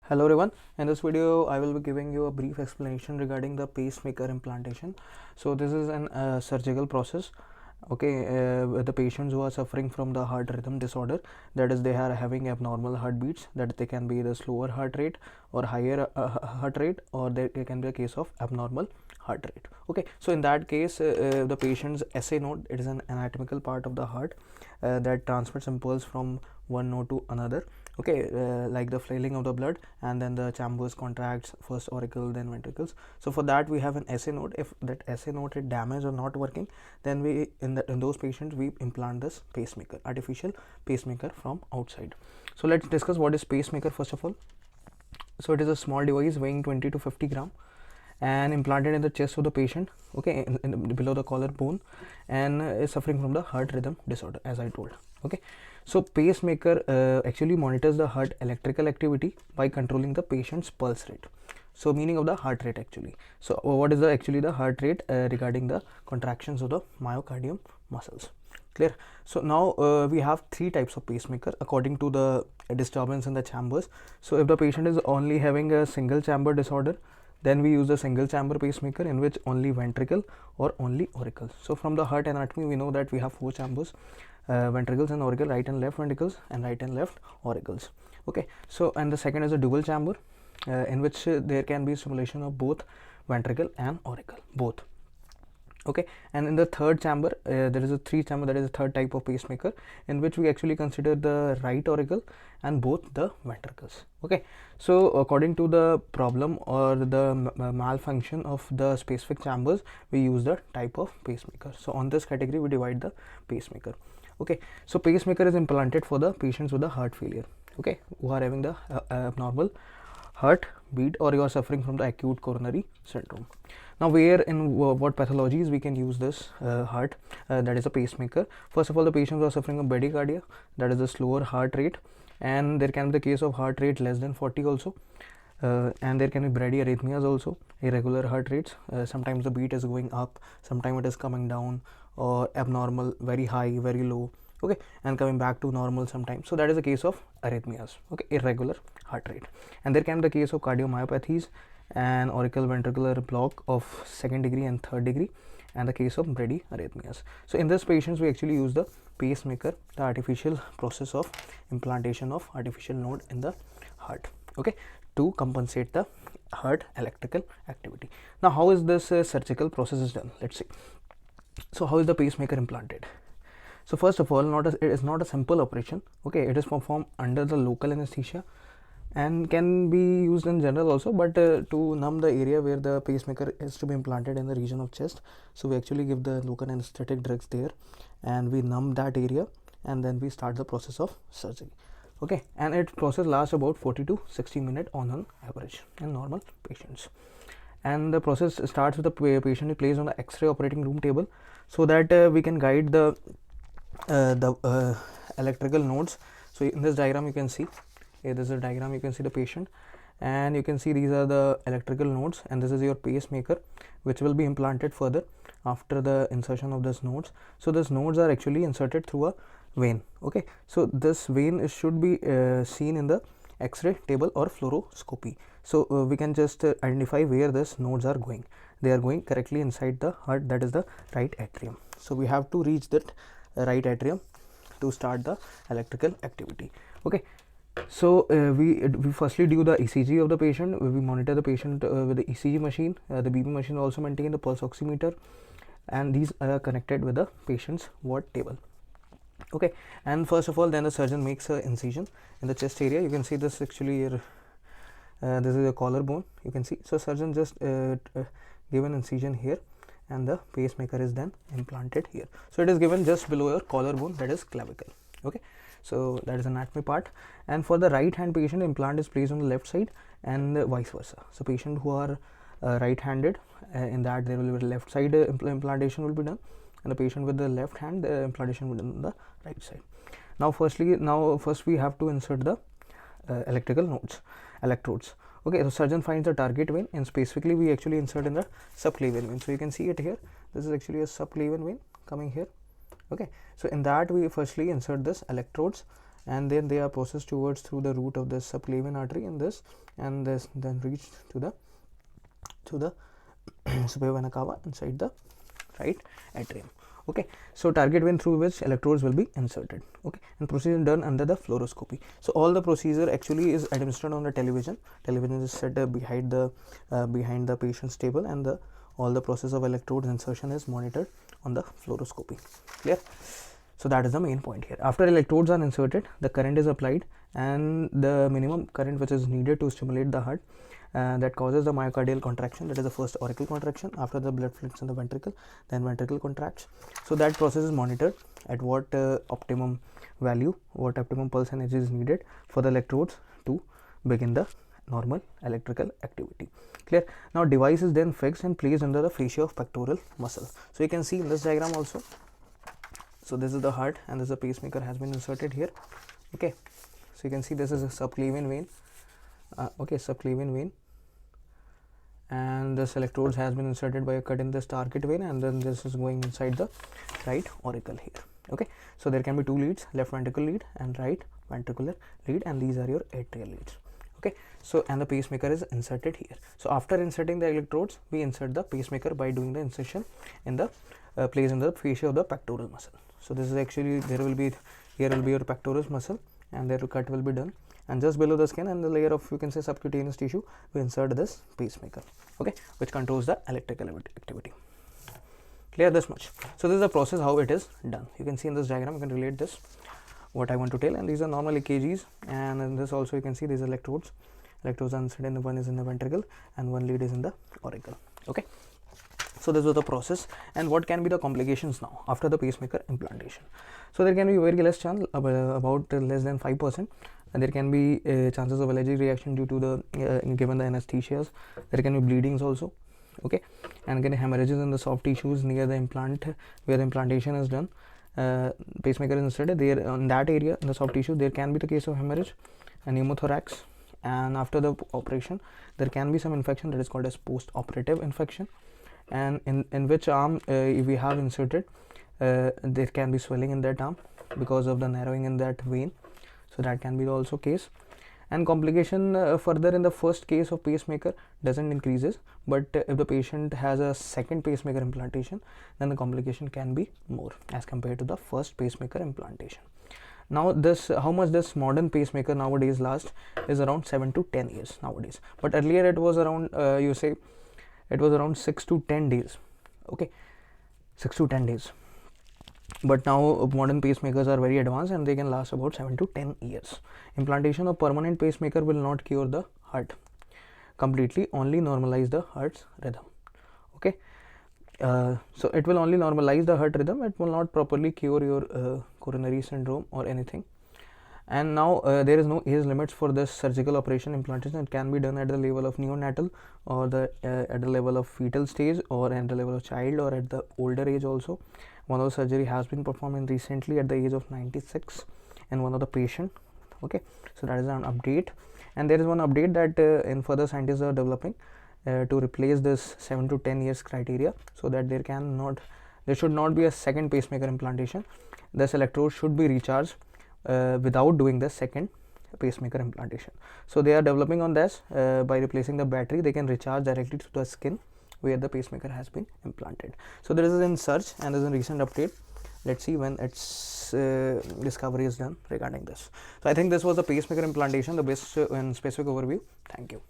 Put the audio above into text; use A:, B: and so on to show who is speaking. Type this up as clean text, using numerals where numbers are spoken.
A: Hello everyone, in this video I will be giving you a brief explanation regarding the pacemaker implantation. So this is an surgical process, with the patients who are suffering from the heart rhythm disorder, that is they are having abnormal heartbeats, that they can be the slower heart rate or higher heart rate, or there can be a case of abnormal heart rate. So in that case, the patient's SA node, it is an anatomical part of the heart that transmits impulse from one node to another, like the flailing of the blood, and then the chambers contracts, first auricle then ventricles. So for that we have an SA node. If that SA node is damaged or not working, then we in those patients we implant this pacemaker, artificial pacemaker from outside. So let's discuss what is pacemaker first of all. So it is a small device weighing 20 to 50 gram and implanted in the chest of the patient, below the collarbone, and is suffering from the heart rhythm disorder, as I told. So pacemaker actually monitors the heart electrical activity by controlling the patient's pulse rate. So meaning of the heart rate actually. So what is actually the heart rate regarding the contractions of the myocardium muscles. Clear? So now we have three types of pacemaker according to the disturbance in the chambers. So if the patient is only having a single chamber disorder, then we use a single chamber pacemaker in which only ventricle or only auricle. So from the heart anatomy we know that we have four chambers, ventricles and auricle, right and left ventricles and right and left auricles. So and the second is a dual chamber in which there can be stimulation of both ventricle and auricle, both. And in the third chamber there is a three chamber, that is a third type of pacemaker, in which we actually consider the right auricle and both the ventricles. So according to the problem or the malfunction of the specific chambers, we use the type of pacemaker. So on this category we divide the pacemaker. So pacemaker is implanted for the patients with the heart failure, who are having the abnormal heart beat, or you are suffering from the acute coronary syndrome. Now where in what pathologies we can use this heart, that is a pacemaker. First of all, the patients who are suffering of bradycardia, that is a slower heart rate, and there can be the case of heart rate less than 40 also, and there can be bradyarrhythmias also, irregular heart rates. Sometimes the beat is going up, sometimes it is coming down, or abnormal, very high, very low, and coming back to normal sometimes. So that is a case of arrhythmias, irregular heart rate. And there can be the case of cardiomyopathies and auricle ventricular block of second degree and third degree, and the case of bradyarrhythmias. So in this patients we actually use the pacemaker, the artificial process of implantation of artificial node in the heart, to compensate the heart electrical activity. Now how is this surgical process is done? Let's see. So how is the pacemaker implanted? So first of all, it is not a simple operation. It is performed under the local anesthesia and can be used in general also, but to numb the area where the pacemaker is to be implanted in the region of chest, so we actually give the local anesthetic drugs there and we numb that area, and then we start the process of surgery. And its process lasts about 40 to 60 minutes on an average in normal patients. And the process starts with the patient is placed on the X-ray operating room table, so that we can guide the electrical nodes. So in this diagram you can see, this is a diagram, you can see the patient and you can see these are the electrical nodes, and this is your pacemaker which will be implanted further after the insertion of these nodes. So these nodes are actually inserted through a vein. So this vein should be seen in the X-ray table or fluoroscopy. So we can just identify where these nodes are going. They are going correctly inside the heart, that is the right atrium. So we have to reach that right atrium to start the electrical activity. So we firstly do the ECG of the patient. We monitor the patient with the ECG machine. The BP machine also maintain the pulse oximeter, and these are connected with the patient's ward table. And first of all, then the surgeon makes an incision in the chest area. You can see this actually this is a collarbone, you can see. So surgeon just give an incision here, and the pacemaker is then implanted here. So it is given just below your collarbone, that is clavicle. So that is anatomy part. And for the right hand patient, implant is placed on the left side and vice versa. So patient who are right handed, in that there will be left side implantation will be done, and the patient with the left hand, the implantation will be done on the right side. Now first we have to insert the electrical electrodes. So surgeon finds the target vein, and specifically we actually insert in the subclavian vein. So you can see it here, this is actually a subclavian vein coming here. So in that we firstly insert this electrodes and then they are processed towards through the root of the subclavian artery in this, and this then reach to the superior vena cava inside the right atrium. Okay, so target vein through which electrodes will be inserted. Okay, and procedure done under the fluoroscopy. So all the procedure actually is administered on the television. Television is set behind the patient's table, and all the process of electrode insertion is monitored on the fluoroscopy. Clear? So that is the main point here. After electrodes are inserted, the current is applied, and the minimum current which is needed to stimulate the heart, that causes the myocardial contraction. That is the first auricle contraction. After the blood flows in the ventricle, then ventricle contracts. So that process is monitored at what optimum value, what optimum pulse energy is needed for the electrodes to begin the normal electrical activity. Clear? Now device is then fixed and placed under the fascia of pectoral muscle. So you can see in this diagram also. So this is the heart, and this is a pacemaker has been inserted here. Okay, so you can see this is a subclavian vein. Subclavian vein, and this electrodes has been inserted by a cut in this target vein, and then this is going inside the right auricle here. Okay, so there can be two leads, left ventricular lead and right ventricular lead, and these are your atrial leads. Okay, so and the pacemaker is inserted here. So after inserting the electrodes, we insert the pacemaker by doing the insertion in the place in the fascia of the pectoral muscle. So this is actually, here will be your pectoral muscle, and their cut will be done, and just below the skin and the layer of, you can say, subcutaneous tissue, we insert this pacemaker, okay, which controls the electrical activity. Clear this much? So this is the process how it is done. You can see in this diagram, you can relate this what I want to tell, and these are normal EKGs, and in this also you can see these electrodes are inserted, and one is in the ventricle and one lead is in the auricle. Okay, so this was the process. And what can be the complications now after the pacemaker implantation? So there can be very less chance, about less than 5%, and there can be chances of allergic reaction due to the given the anesthesias. There can be bleedings also. Okay, and again hemorrhages in the soft tissues near the implant where the implantation is done. Pacemaker is inserted there, on that area in the soft tissue there can be the case of hemorrhage and pneumothorax, and after the operation there can be some infection that is called as post-operative infection, and in which arm if we have inserted, there can be swelling in that arm because of the narrowing in that vein. So that can be also case. And complication further in the first case of pacemaker doesn't increases, but if the patient has a second pacemaker implantation, then the complication can be more as compared to the first pacemaker implantation. Now this, how much this modern pacemaker nowadays lasts is around 7 to 10 years nowadays, but earlier it was around it was around 6 to 10 days. Okay, 6 to 10 days, but now modern pacemakers are very advanced and they can last about 7 to 10 years. Implantation of permanent pacemaker will not cure the heart completely, only normalize the heart's rhythm. Okay, so it will only normalize the heart rhythm, it will not properly cure your coronary syndrome or anything. And now there is no age limits for this surgical operation implantation. It can be done at the level of neonatal, or at the level of fetal stage, or at the level of child, or at the older age also. One of the surgery has been performed recently at the age of 96 in one of the patient. Okay, so that is an update. And there is one update that in further scientists are developing to replace this 7 to 10 years criteria, so that there should not be a second pacemaker implantation. This electrode should be recharged without doing the second pacemaker implantation. So they are developing on this. By replacing the battery, they can recharge directly to the skin where the pacemaker has been implanted. So this is in search and there is a recent update. Let's see when its discovery is done regarding this. So I think this was the pacemaker implantation, the best and specific overview. Thank you.